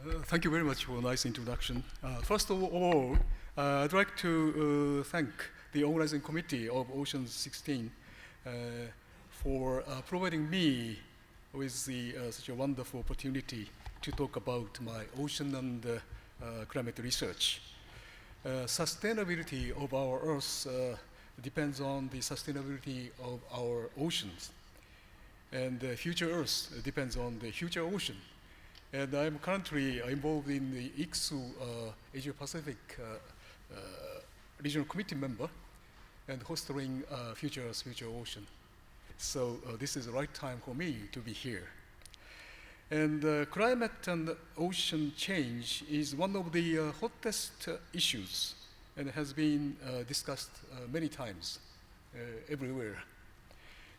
Thank you very much for a nice introduction. First of all, I'd like to thank the organizing committee of OCEANS'16 for providing me with such a wonderful opportunity to talk about my ocean and climate research. Sustainability of our Earth depends on the sustainability of our oceans. And the future Earth depends on the future ocean. And I'm currently involved in the ICSU Asia-Pacific Regional Committee member and hosting Future Earth, Future Ocean. So this is the right time for me to be here. And climate and ocean change is one of the hottest issues and has been discussed many times everywhere.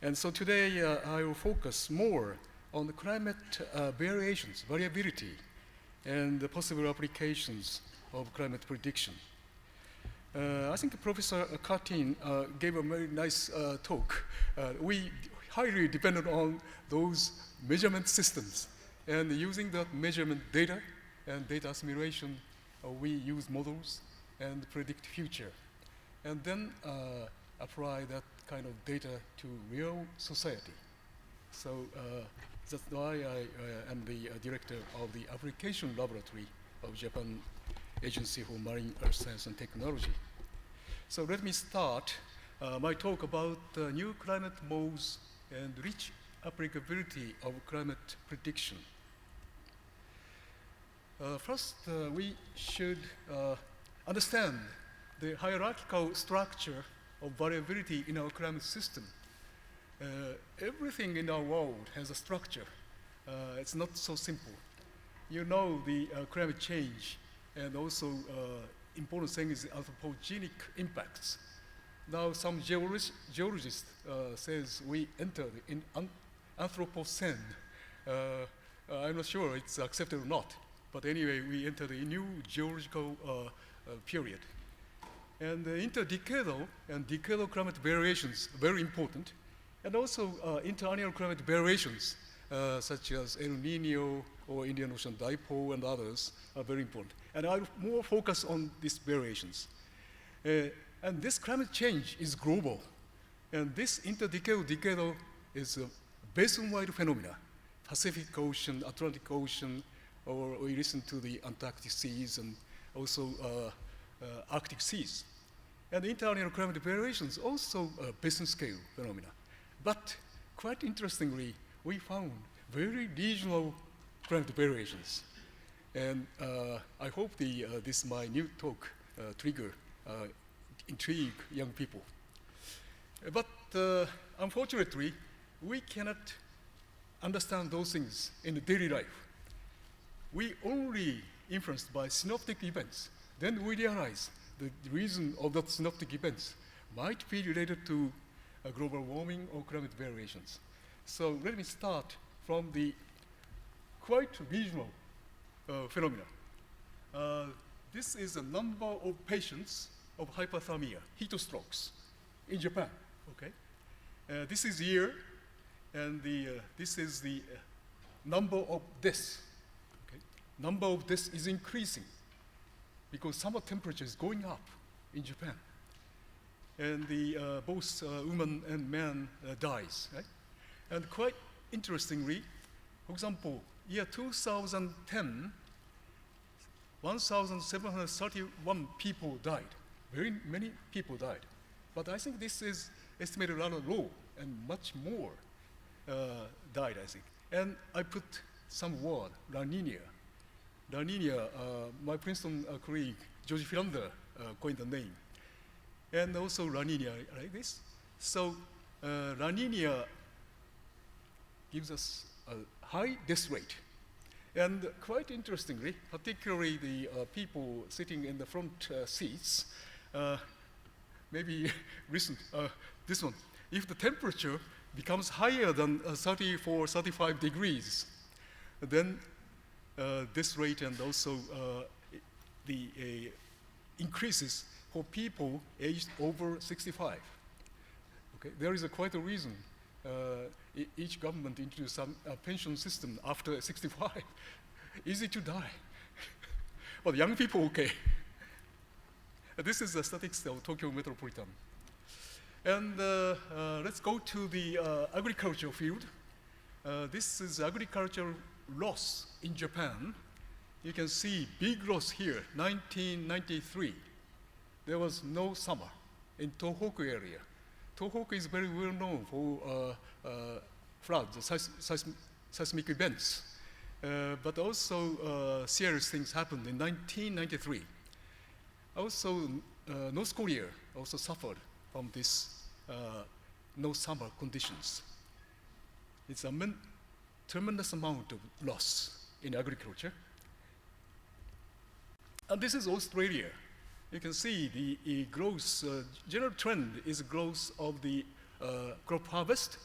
And so today I will focus more on the climate variability, and the possible applications of climate prediction. I think Professor Katin gave a very nice talk. We highly depended on those measurement systems, and using that measurement data and data simulation, we use models and predict future, and then apply that kind of data to real society. So that's why I am the director of the Application Laboratory of Japan Agency for Marine Earth Science and Technology. So let me start my talk about new climate modes and rich applicability of climate prediction. First, we should understand the hierarchical structure of variability in our climate system. Everything in our world has a structure. It's not so simple. You know the climate change, and also important thing is the anthropogenic impacts. Now some geologist says we entered in Anthropocene. I'm not sure it's accepted or not, but anyway, we entered a new geological period. And interdecadal and decadal climate variations are very important. And also interannual climate variations, such as El Nino or Indian Ocean Dipole and others, are very important. And I'll more focus on these variations. And this climate change is global. And this interdecadal is a basin-wide phenomena. Pacific Ocean, Atlantic Ocean, or we listen to the Antarctic seas and also Arctic seas. And interannual climate variations also basin-scale phenomena. But quite interestingly, we found very regional climate variations. And I hope this my new talk intrigue young people. But unfortunately, we cannot understand those things in the daily life. We only influenced by synoptic events. Then we realize the reason of that synoptic events might be related to global warming or climate variations. So let me start from the quite regional phenomena. This is a number of patients of hypothermia, heat strokes, in Japan. Okay, this is year, and this is the number of deaths. Okay, number of deaths is increasing because summer temperature is going up in Japan. And both women and men dies, right? And quite interestingly, for example, year 2010, 1,731 people died. Very many people died. But I think this is estimated rather low, and much more died, I think. And I put some word, La Nina. La Nina, my Princeton colleague, George Philander, coined the name. And also La Nina, like this. So La Nina gives us a high death rate. And quite interestingly, particularly the people sitting in the front seats, maybe recent, this one, if the temperature becomes higher than 34, 35 degrees, then this rate and also the increases for people aged over 65. Okay, there is quite a reason. Each government introduced some pension system after 65. Easy to die. but young people, okay. This is the statistics of Tokyo metropolitan. And let's go to the agricultural field. This is agricultural loss in Japan. You can see big loss here, 1993. There was no summer in Tohoku area. Tohoku is very well known for floods, seismic events. But also serious things happened in 1993. Also, North Korea also suffered from this no summer conditions. It's a tremendous amount of loss in agriculture. And this is Australia. You can see the growth, general trend is growth of the crop harvest,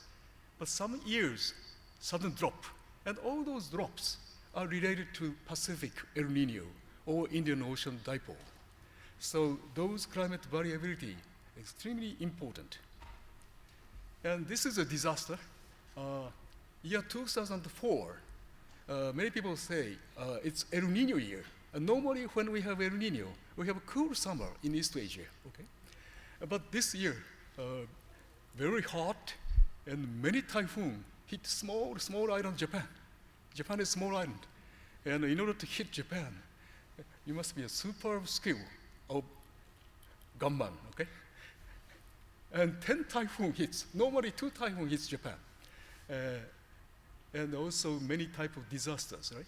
but some years, sudden drop. And all those drops are related to Pacific El Nino or Indian Ocean dipole. So those climate variability is extremely important. And this is a disaster. Year 2004, many people say it's El Nino year. And normally when we have El Nino, we have a cool summer in East Asia, okay? But this year, very hot and many typhoons hit small island Japan. Japan is a small island. And in order to hit Japan, you must be a super skill of gunman, okay? And 10 typhoon hits, normally 2 typhoon hits Japan. And also many type of disasters, right?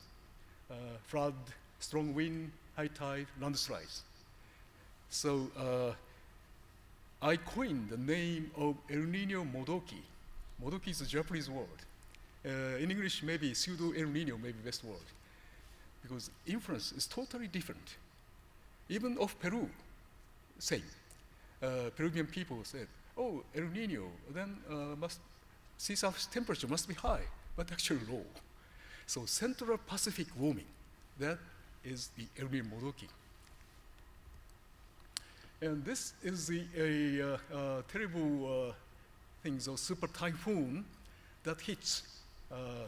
Flood, strong wind, high tide, landslides. So I coined the name of El Nino Modoki. Modoki is a Japanese word. In English, maybe pseudo El Nino may be best word, because influence is totally different. Even of Peru, same. Peruvian people said, oh, El Nino, then sea surface temperature must be high, but actually low. So Central Pacific warming, that is the El Nino Modoki. And this is the terrible things of super typhoon that hits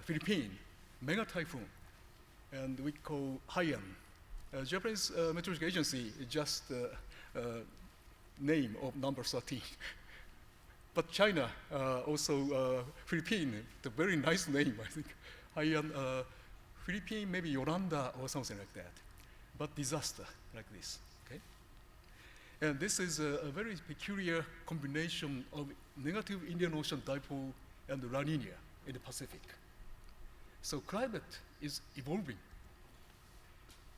Philippines, mega typhoon, and we call Haiyan. Japanese Meteorological Agency is just name of number 13. But China, also Philippines, the very nice name, I think. Haiyan, Philippines, maybe Yolanda or something like that. But disaster like this, okay? And this is a very peculiar combination of negative Indian Ocean dipole and La Nina in the Pacific. So climate is evolving.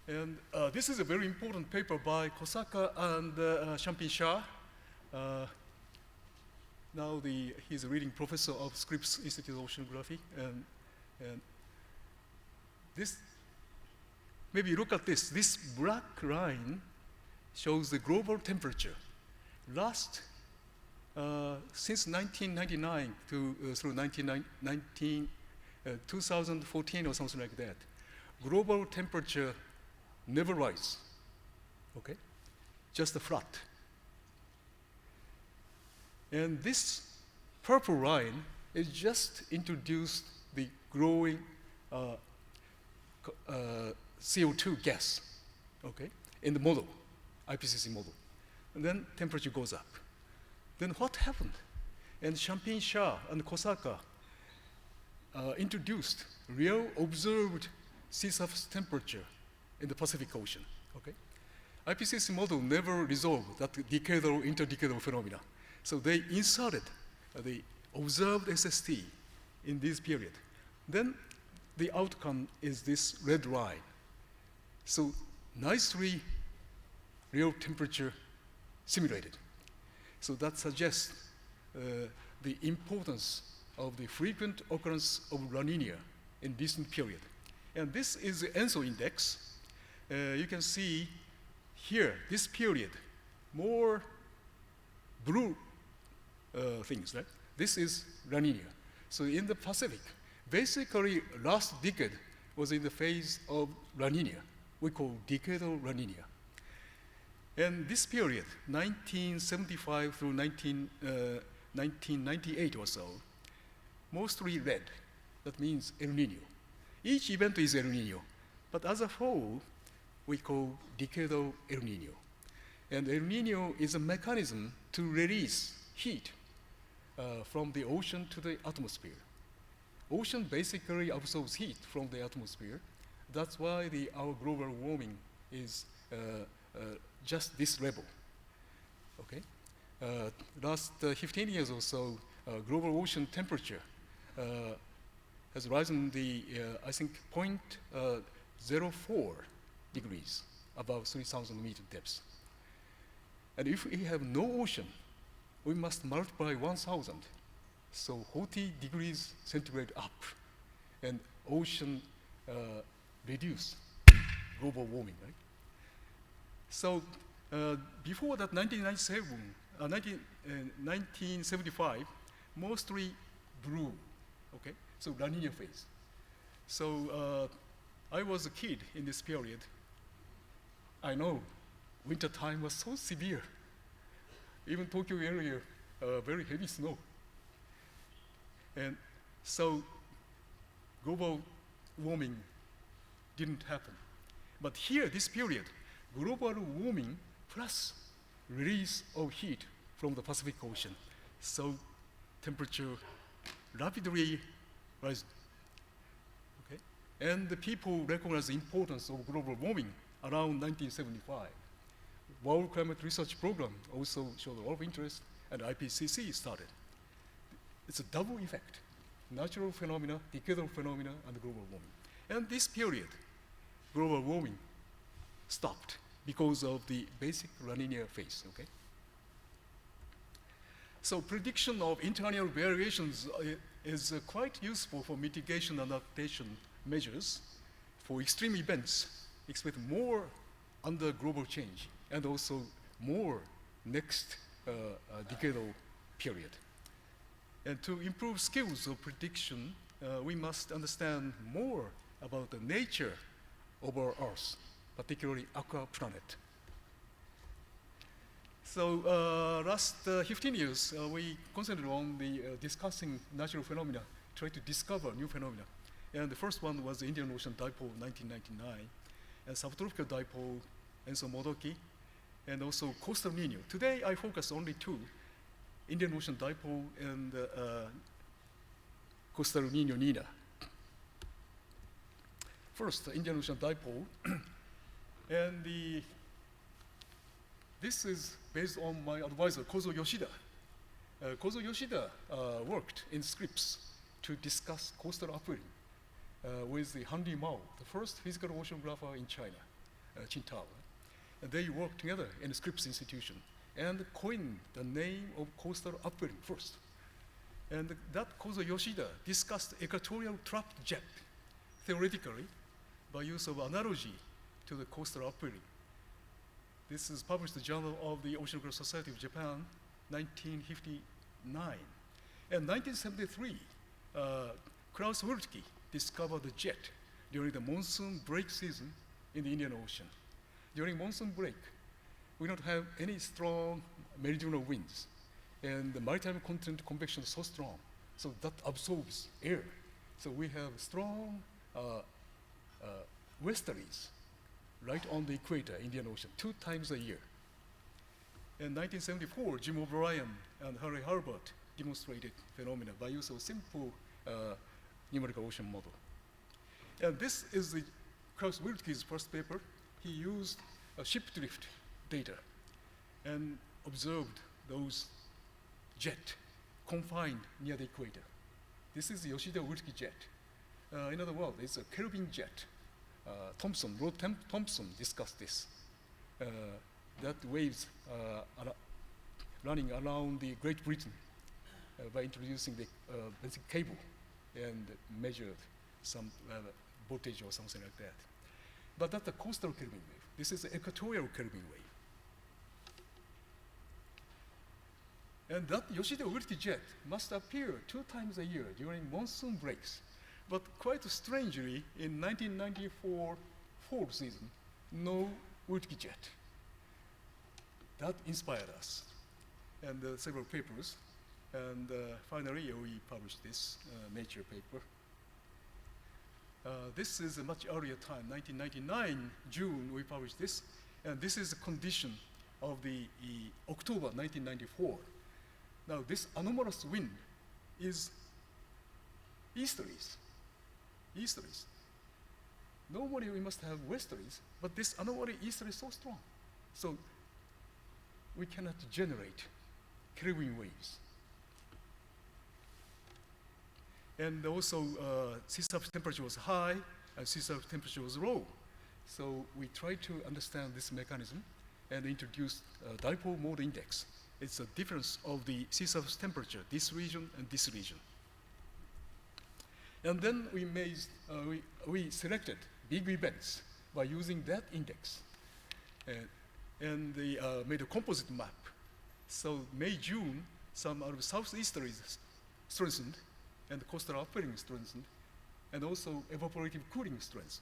And this is a very important paper by Kosaka and Champin-Shah. Now he's a leading professor of Scripps Institute of Oceanography. And this, maybe look at this. This black line shows the global temperature. Since 1999 through 2014 or something like that, global temperature never rise, okay? Just a flat. And this purple line is just introduced the growing CO2 gas, okay, in the model, IPCC model. And then temperature goes up. Then what happened? And Champin-Shah and Kosaka introduced real observed sea surface temperature in the Pacific Ocean, okay? IPCC model never resolved that decadal, interdecadal phenomena. So they inserted the observed SST in this period. Then the outcome is this red line. So nicely real temperature simulated. So that suggests the importance of the frequent occurrence of La Nina in distant period. And this is the ENSO index. You can see here, this period, more blue things, right? This is La Nina. So in the Pacific, basically last decade was in the phase of La Nina. We call decadal La Nina. And this period, 1975 through 1998 or so, mostly red. That means El Nino. Each event is El Nino. But as a whole, we call decadal El Nino. And El Nino is a mechanism to release heat from the ocean to the atmosphere. Ocean basically absorbs heat from the atmosphere. That's why our global warming is just this level. Okay? Last 15 years or so, global ocean temperature has risen I think, 0.04 degrees above 3,000 meter depth. And if we have no ocean, we must multiply 1,000. So 40 degrees centigrade up, and ocean reduce global warming, right? So before that, 1975, mostly blue, okay? So La Nina phase. So I was a kid in this period. I know winter time was so severe. Even Tokyo area, very heavy snow. And so global warming didn't happen. But here, this period, global warming plus release of heat from the Pacific Ocean. So temperature rapidly rises. Okay? And the people recognize the importance of global warming around 1975. World Climate Research Program also showed a lot of interest, and IPCC started. It's a double effect: natural phenomena, decadal phenomena, and global warming. And this period, global warming stopped because of the basic La Nina phase, okay? So prediction of internal variations is quite useful for mitigation and adaptation measures. For extreme events, expect more under global change, and also more next decadal period. And to improve skills of prediction, we must understand more about the nature of our Earth, particularly aqua planet. So last 15 years, we concentrated on discussing natural phenomena, try to discover new phenomena. And the first one was the Indian Ocean Dipole, 1999, and subtropical dipole, Enso Modoki, and also coastal Nino. Today, I focus only two: Indian Ocean Dipole and coastal Nino Nina. First, Indian Ocean Dipole, and this is based on my advisor, Kozo Yoshida. Kozo Yoshida worked in Scripps to discuss coastal upwelling with the Han Li Mao, the first physical oceanographer in China, Qingdao. And they worked together in the Scripps Institution and coined the name of coastal upwelling first. And that Kozo Yoshida discussed equatorial trapped jet theoretically by use of analogy to the coastal upwelling. This is published in the Journal of the Oceanographic Society of Japan, 1959. And 1973, Klaus Wöltke discovered the jet during the monsoon break season in the Indian Ocean. During monsoon break, we don't have any strong meridional winds, and the maritime continental convection is so strong, so that absorbs air. So we have strong westerlies right on the equator, Indian Ocean, 2 times a year. In 1974, Jim O'Brien and Harry Harbert demonstrated phenomena by use of simple numerical ocean model. And this is Klaus Wöltke's first paper. He used ship drift data and observed those jet confined near the equator. This is the Yoshida-Wöltke jet. In other words, it's a Kelvin jet. Lord Thompson discussed this. That waves running around the Great Britain by introducing the basic cable and measured some voltage or something like that. But that's the coastal Kelvin wave. This is the equatorial Kelvin wave. And that Yoshida-Wöltke jet must appear 2 times a year during monsoon breaks. But quite strangely, in 1994 fall season, no Wöltke jet. That inspired us, and several papers. And finally, we published this Nature paper. This is a much earlier time, 1999, June, we published this. And this is a condition of the October 1994. Now, this anomalous wind is easterlies. Easterlies. Normally, we must have westerlies, but this anomaly easterly is so strong. So, we cannot generate Kelvin waves. And also, sea surface temperature was high, and sea surface temperature was low. So we tried to understand this mechanism and introduced dipole mode index. It's a difference of the sea surface temperature, this region and this region. And then we selected big events by using that index. And they made a composite map. So May, June, some out of southeasterlies strengthened, and the coastal upwelling strengthened, and also evaporative cooling strengthened.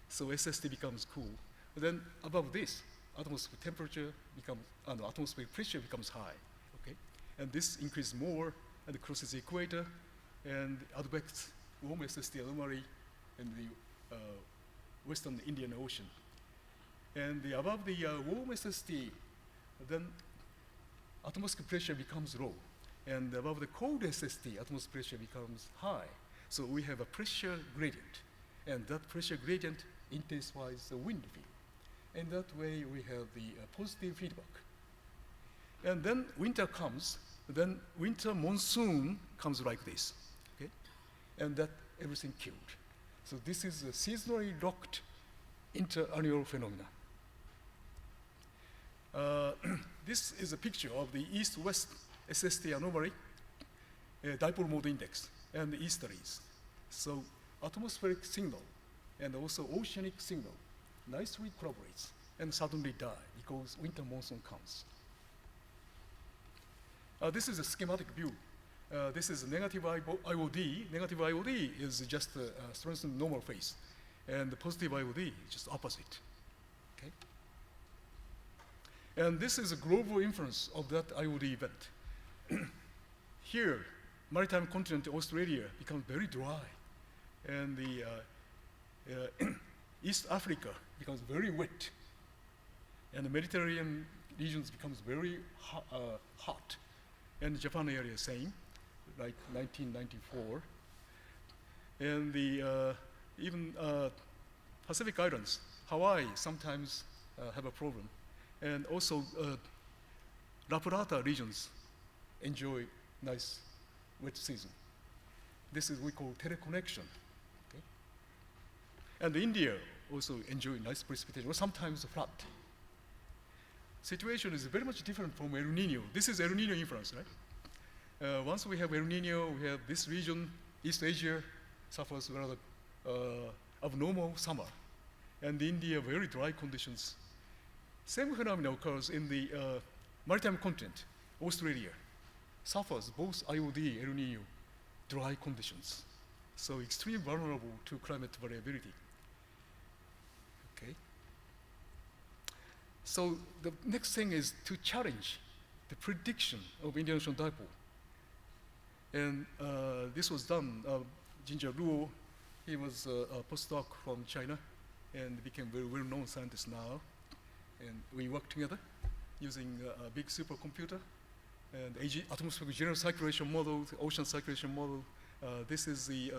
So SST becomes cool. Then above this, atmospheric temperature becomes, atmospheric pressure becomes high, okay? And this increases more and crosses the equator and advects warm SST anomaly in the western Indian Ocean. And above the warm SST, then atmospheric pressure becomes low. And above the cold SST, atmospheric pressure becomes high. So we have a pressure gradient. And that pressure gradient intensifies the wind field. And that way we have the positive feedback. And then winter comes, then winter monsoon comes like this, okay? And that everything killed. So this is a seasonally locked interannual phenomena. This is a picture of the east-west SST anomaly, dipole mode index, and the easterlies. So atmospheric signal and also oceanic signal nicely collaborates and suddenly die because winter monsoon comes. This is a schematic view. This is negative IOD. Negative IOD is just a strengthened normal phase, and the positive IOD is just opposite. Okay. And this is a global influence of that IOD event. Here, maritime continent Australia becomes very dry, and the East Africa becomes very wet, and the Mediterranean regions becomes very hot, and the Japan area same, like 1994, and the even Pacific Islands, Hawaii sometimes have a problem, and also La Plata regions enjoy nice wet season. This is what we call teleconnection. Okay? And India also enjoy nice precipitation, or sometimes flat. Situation is very much different from El Nino. This is El Nino influence, right? Once we have El Nino, we have this region, East Asia, suffers rather abnormal summer. And India, very dry conditions. Same phenomenon occurs in the maritime continent, Australia. Suffers both IOD, El Nino, dry conditions. So extremely vulnerable to climate variability. Okay. So the next thing is to challenge the prediction of Indian Ocean dipole. And this was done, Ginger Luo, he was a postdoc from China and became a very well-known scientist now. And we worked together using a big supercomputer and atmospheric general circulation model, the ocean circulation model. This is the,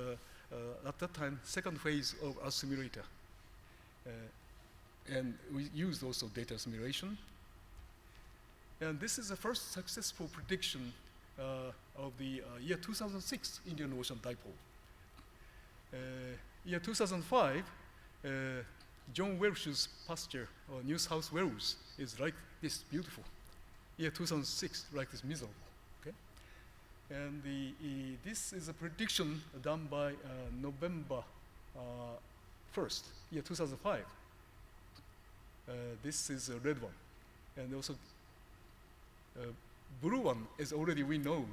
at that time, second phase of our simulator. And we used also data simulation. And this is the first successful prediction of the year 2006 Indian Ocean dipole. Year 2005, John Welsh's pasture, or New South Wales, is like this, beautiful. Year 2006, like this, miserable. Okay? And this is a prediction done by November 1st, year 2005. This is a red one. And also, blue one is already we know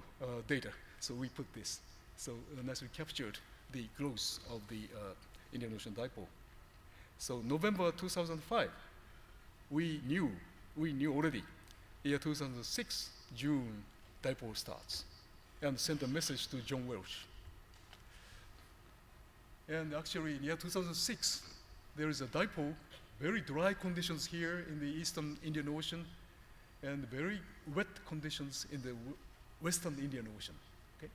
data, so we put this. So nicely captured the growth of the Indian Ocean dipole. So November 2005, we knew already, year 2006, June, dipole starts, and sent a message to John Welsh. And actually, in year 2006, there is a dipole, very dry conditions here in the eastern Indian Ocean, and very wet conditions in the western Indian Ocean. Okay?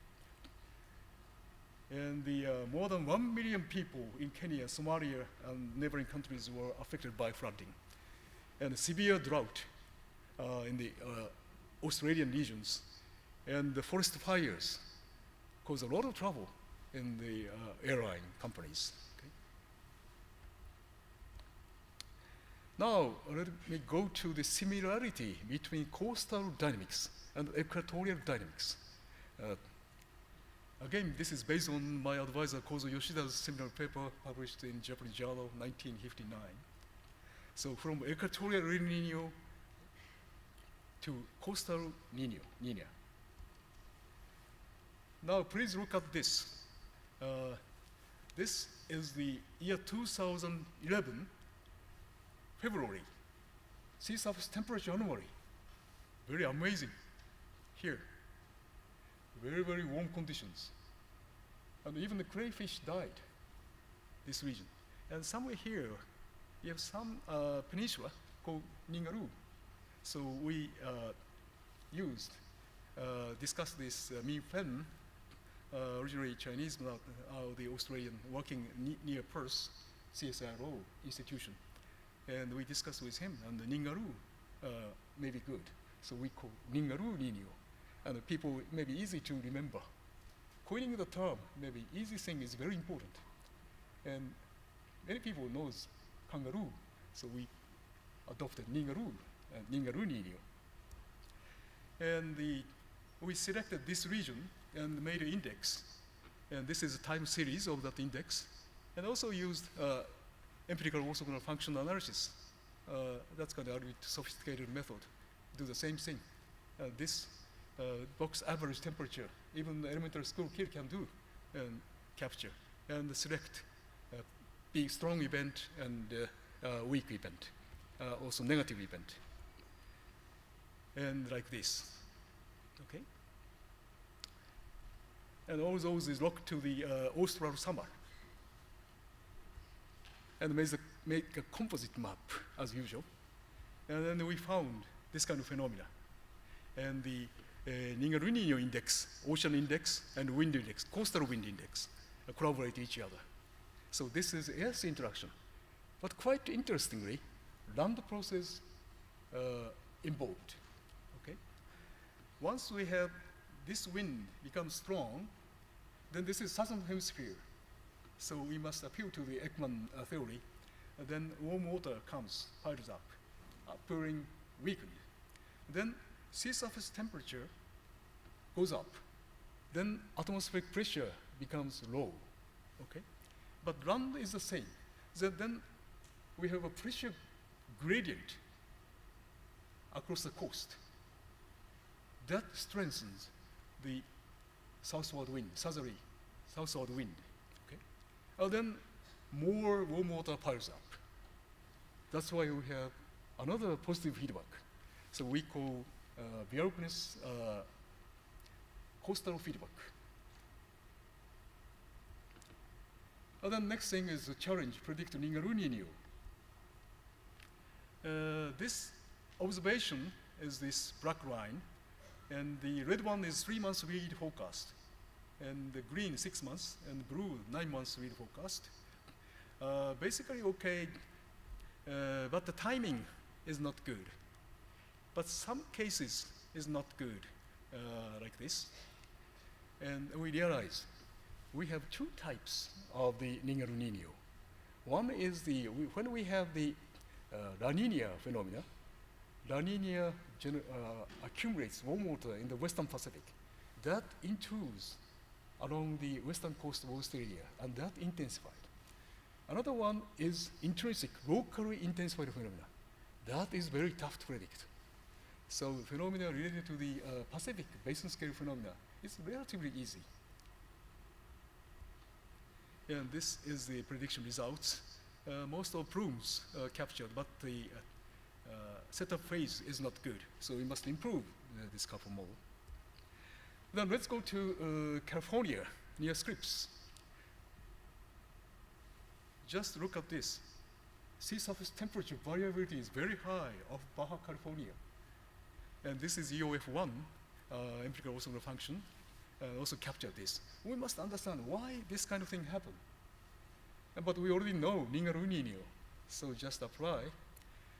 And more than 1 million people in Kenya, Somalia, and neighboring countries were affected by flooding. And severe drought in the Australian regions. And the forest fires caused a lot of trouble in the airline companies. Okay? Now, let me go to the similarity between coastal dynamics and equatorial dynamics. Again, this is based on my advisor Kozo Yoshida's seminal paper published in Japanese Journal 1959. So from equatorial El Nino to coastal Nina. Now please look at this. This is the year 2011, February, sea surface temperature anomaly. Very amazing here. Very, very warm conditions. And even the crayfish died, this region. And somewhere here, you have some peninsula called Ningaru. So we discussed this Min-Fen, originally Chinese, but the Australian, working near Perth, CSIRO institution. And we discussed with him, and the Ningaru may be good. So we call Ningaru Nino. And people may be easy to remember. Coining the term, maybe easy thing is very important. And many people knows kangaroo, so we adopted Ningaru, Ningaru Nino. And we selected this region and made an index. And this is a time series of that index. And also used empirical orthogonal function analysis. That's kind of a bit sophisticated method. Do the same thing. This box average temperature, even the elementary school kid can do and capture and select big strong event and weak event, also negative event. And like this, okay? And all those is locked to the austral summer. And make a composite map, as usual. And then we found this kind of phenomena. And the Ningaru Nino index, ocean index, and wind index, coastal wind index, corroborate each other. So this is Earth interaction. But quite interestingly, land process involved. Okay? Once we have this wind becomes strong, then this is southern hemisphere. So we must appeal to the Ekman theory. And then warm water comes, piles up, appearing weakened. Then sea surface temperature goes up. Then atmospheric pressure becomes low. Okay? But land is the same. So then we have a pressure gradient across the coast. That strengthens the southward wind, southerly southward wind. Okay? And then more warm water piles up. That's why we have another positive feedback. So we call Bjerknes coastal feedback. And then next thing is the challenge, predict Ningaru Nino. This observation is this black line, and the red one is 3 months read forecast, and the green 6 months, and blue 9 months read forecast. Basically okay, but the timing is not good. But some cases is not good, like this. And we realize we have two types of the Ningaru Nino. One is when we have the La Nina phenomena. La Nina accumulates warm water in the Western Pacific. That intrudes along the western coast of Australia, and that intensified. Another one is intrinsic, locally intensified phenomena. That is very tough to predict. So phenomena related to the Pacific basin scale phenomena is relatively easy. And this is the prediction results. Most of plumes captured, but the setup phase is not good. So we must improve this couple model. Then let's go to California, near Scripps. just look at this. Sea surface temperature variability is very high of Baja California. And this is EOF1, empirical orthogonal function, also capture this. We must understand why this kind of thing happened. But we already know Ningaro-Nino, so just apply.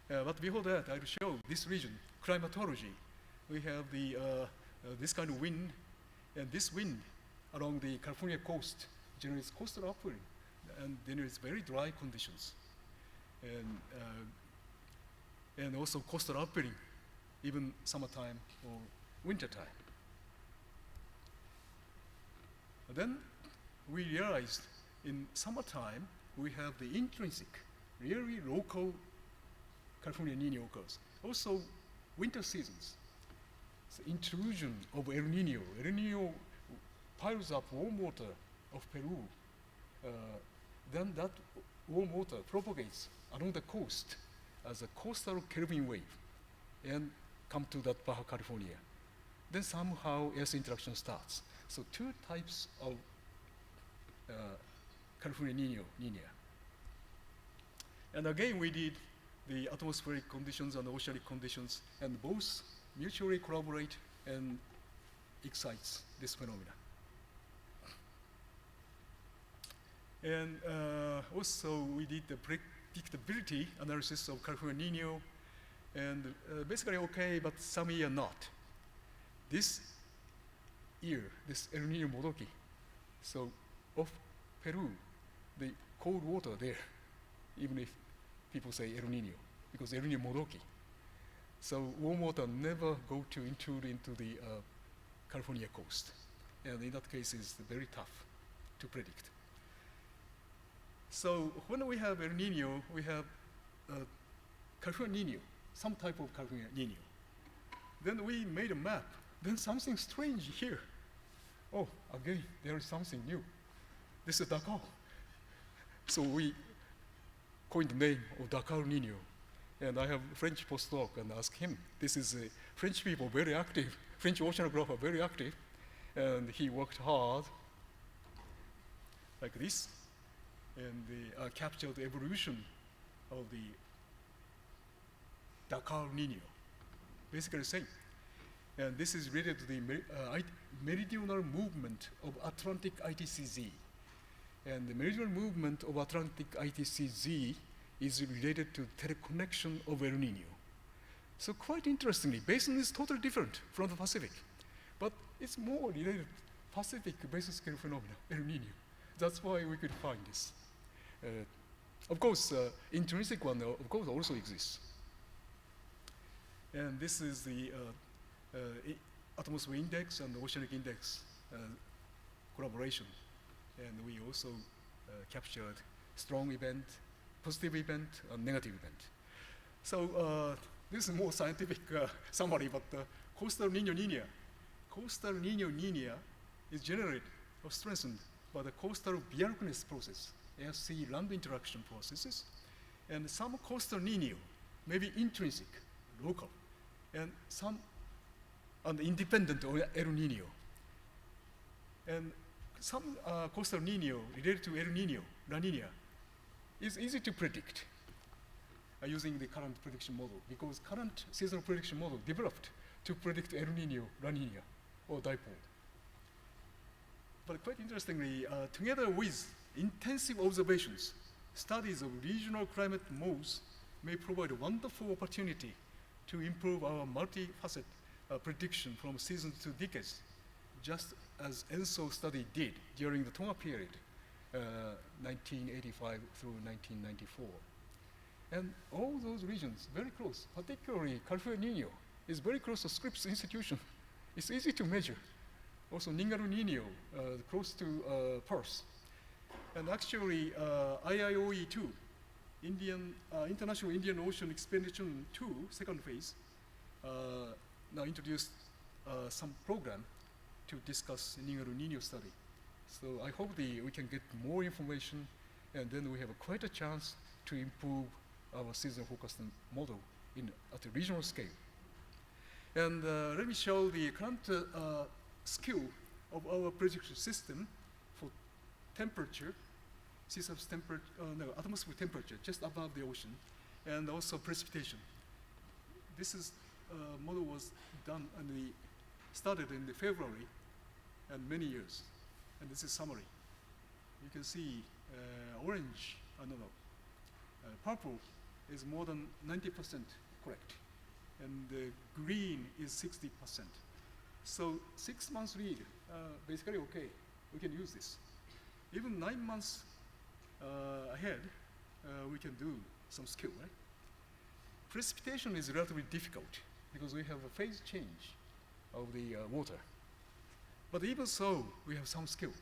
But before that, I'll show this region, climatology. We have this kind of wind, and this wind along the California coast generates coastal upwelling, and then it's very dry conditions. And also coastal upwelling, even summertime or wintertime. Then we realized in summertime, we have the intrinsic, really local California Nino occurs. Also, winter seasons. The intrusion of El Nino. El Nino piles up warm water of Peru. Then that warm water propagates along the coast as a coastal Kelvin wave and come to that Baja California. Then somehow S interaction starts. So two types of California Nino. And again, we did the atmospheric conditions and oceanic conditions, and both mutually collaborate and excites this phenomena. And also, we did the predictability analysis of California Nino, and basically okay, but some year not. This year, this El Nino Modoki, so off Peru, the cold water there, even if people say El Nino, because El Nino Modoki. So warm water never go to intrude into the California coast. And in that case, it's very tough to predict. So when we have El Nino, we have California Nino, some type of California Nino. Then we made a map. Then something strange here. Oh, again, there is something new. This is Dakar. So we coined the name of Dakar Nino. And I have a French postdoc and ask him, this is French people very active, French oceanographer very active, and he worked hard like this, and they captured the evolution of the Dakar Nino, basically the same. And this is related to the meridional movement of Atlantic ITCZ. And the meridional movement of Atlantic ITCZ is related to teleconnection of El Nino. So quite interestingly, basin is totally different from the Pacific, but it's more related to Pacific basin scale phenomena, El Nino. That's why we could find this. Of course, intrinsic one, of course, also exists. And this is the atmosphere index and the oceanic index collaboration. And we also captured strong event, positive event, and negative event. So this is more scientific summary, but coastal Nino-Nina. Coastal Nino-Nina is generated or strengthened by the coastal Bjerknes process, air-sea land interaction processes. And some coastal Nino may be intrinsic, local, and some independent of El Nino. And some coastal Nino related to El Nino, La Nina, is easy to predict using the current prediction model, because current seasonal prediction model developed to predict El Nino, La Nina, or dipole. But quite interestingly, together with intensive observations, studies of regional climate modes may provide a wonderful opportunity to improve our multifaceted prediction from seasons to decades, just as ENSO study did during the Tonga period, 1985 through 1994. And all those regions, very close, particularly California Nino, is very close to Scripps institution. It's easy to measure. Also Ningaro-Nino, close to Perth. And actually, IIOE2, International Indian Ocean Expedition 2, second phase, now introduced some program to discuss Ningaro-Nino study. So I hope we can get more information, and then we have quite a chance to improve our seasonal forecasting model at a regional scale. And let me show the current skill of our prediction system for temperature sea surface temperature, atmospheric temperature just above the ocean, and also precipitation. This is model was done and started in February, and many years. And this is summary. You can see orange, purple is more than 90% correct, and green is 60%. So 6 months read, basically okay, we can use this. Even 9 months ahead, we can do some skill, right? Precipitation is relatively difficult because we have a phase change of the water. But even so, we have some skill.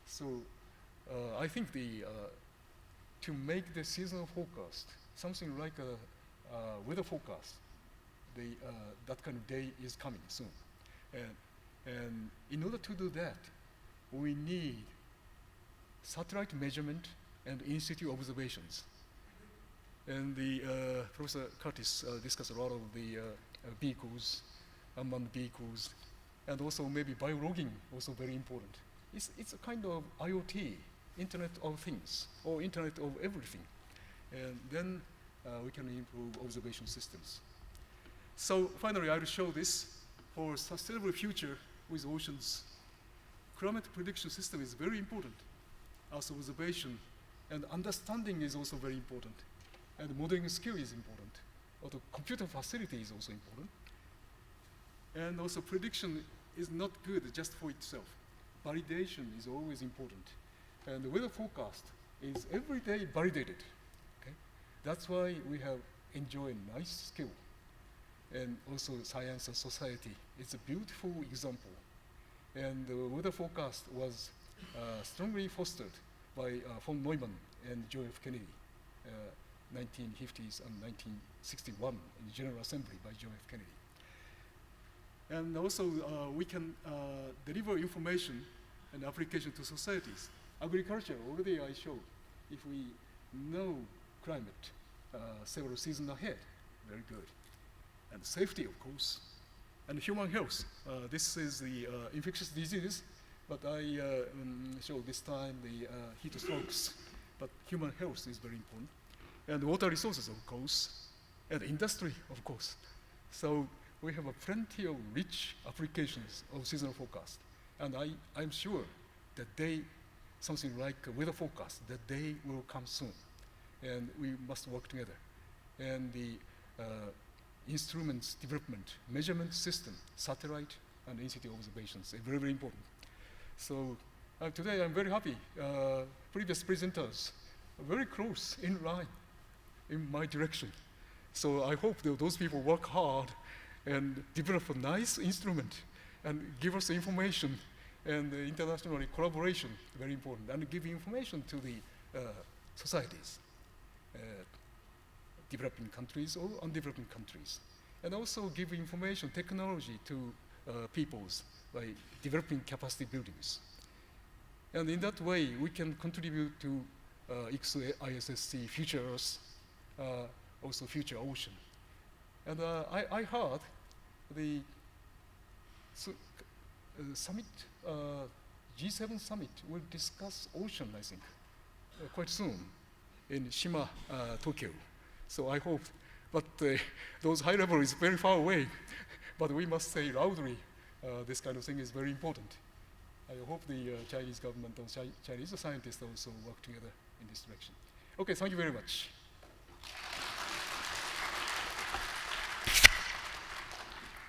So I think to make the seasonal forecast, something like a weather forecast, that kind of day is coming soon. And in order to do that, we need satellite measurement and in-situ observations. And Professor Curtis discussed a lot of the vehicles, unmanned vehicles, and also maybe biologging, also very important. It's a kind of IoT, Internet of Things, or Internet of Everything. And then we can improve observation systems. So finally, I will show this for sustainable future with oceans. Climate prediction system is very important. Also observation and understanding is also very important. And modeling skill is important. Also computer facility is also important. And also prediction is not good just for itself. Validation is always important. And the weather forecast is every day validated. Okay? That's why we have enjoyed nice skill. And also science and society. It's a beautiful example. And the weather forecast was strongly fostered by von Neumann and John F. Kennedy, 1950s and 1961 in the General Assembly by John F. Kennedy. And also we can deliver information and application to societies. Agriculture, already I showed. If we know climate several seasons ahead, very good. And safety, of course. And human health. This is the infectious disease, but I showed this time the heat strokes. But human health is very important. And water resources, of course. And industry, of course. So we have plenty of rich applications of seasonal forecast. And I'm sure that day, something like a weather forecast, that day will come soon. And we must work together. And the instruments development, measurement system, satellite, and in-situ observations are very, very important. So today I'm very happy. Previous presenters are very close in line in my direction. So I hope that those people work hard and develop a nice instrument and give us information, and international collaboration, very important, and give information to the societies. Developing countries or undeveloping countries. And also give information, technology to peoples by developing capacity buildings. And in that way, we can contribute to ISSC, Future Earth, also Future Ocean. And I heard the summit, G7 summit will discuss ocean, I think, quite soon in Shima, Tokyo. So I hope, but those high level is very far away. But we must say loudly, this kind of thing is very important. I hope the Chinese government and Chinese scientists also work together in this direction. Okay, thank you very much.